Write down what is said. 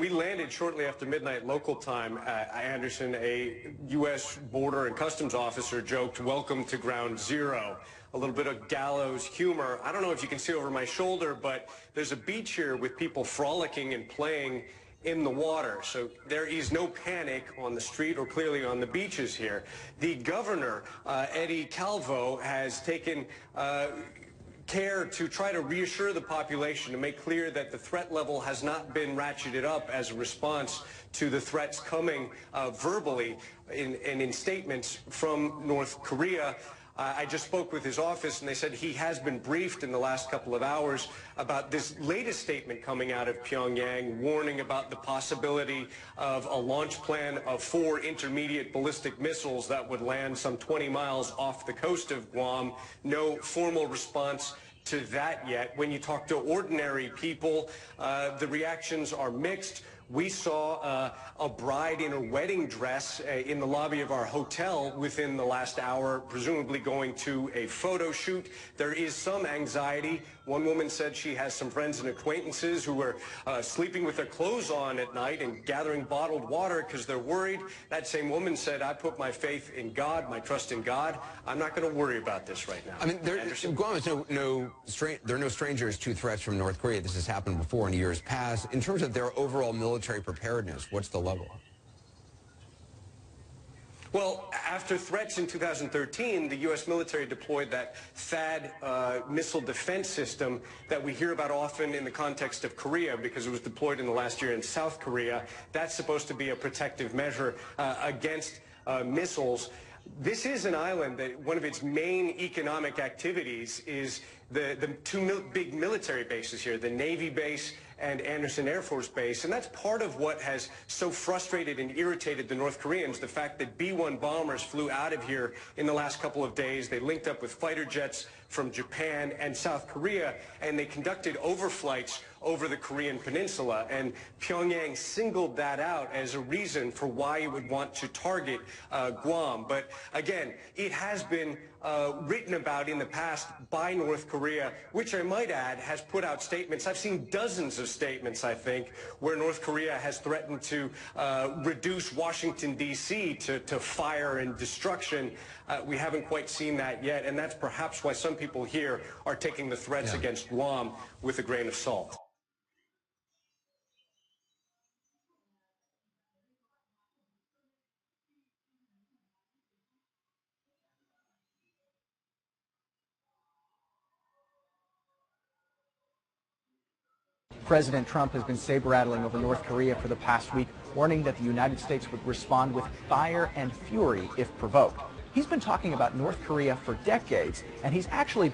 We landed shortly after midnight local time. Anderson, a U.S. Border and Customs officer, joked, "Welcome to Ground Zero." A little bit of gallows humor. I don't know if you can see over my shoulder, but there's a beach here with people frolicking and playing in the water. So there is no panic on the street or clearly on the beaches here. The governor, Eddie Calvo, has taken care to try to reassure the population, to make clear that the threat level has not been ratcheted up as a response to the threats coming verbally and in statements from North Korea. I just spoke with his office, and they said he has been briefed in the last couple of hours about this latest statement coming out of Pyongyang, warning about the possibility of a launch plan of 4 intermediate ballistic missiles that would land some 20 miles off the coast of Guam. No formal response to that yet. When you talk to ordinary people, the reactions are mixed. We saw a bride in a wedding dress in the lobby of our hotel within the last hour, presumably going to a photo shoot. There is some anxiety. One woman said she has some friends and acquaintances who are sleeping with their clothes on at night and gathering bottled water because they're worried. That same woman said, "I put my faith in God, my trust in God. I'm not going to worry about this right now." I mean, Guam is there are no strangers to threats from North Korea. This has happened before in years past. In terms of their overall military preparedness, what's the level? Well, after threats in 2013, the U.S. military deployed that THAAD missile defense system that we hear about often in the context of Korea, because it was deployed in the last year in South Korea. That's supposed to be a protective measure against missiles. This is an island that one of its main economic activities is the two big military bases here, the Navy base and Andersen Air Force Base. And that's part of what has so frustrated and irritated the North Koreans, the fact that B-1 bombers flew out of here in the last couple of days. They linked up with fighter jets from Japan and South Korea, and they conducted overflights over the Korean peninsula. And Pyongyang singled that out as a reason for why it would want to target Guam. But again, it has been written about in the past by North Korea, which I might add has put out statements. I've seen dozens of statements, I think, where North Korea has threatened to reduce Washington, D.C. to fire and destruction. We haven't quite seen that yet, and that's perhaps why some people here are taking the threats against Guam with a grain of salt. President Trump has been saber-rattling over North Korea for the past week, warning that the United States would respond with fire and fury if provoked. He's been talking about North Korea for decades, and he's actually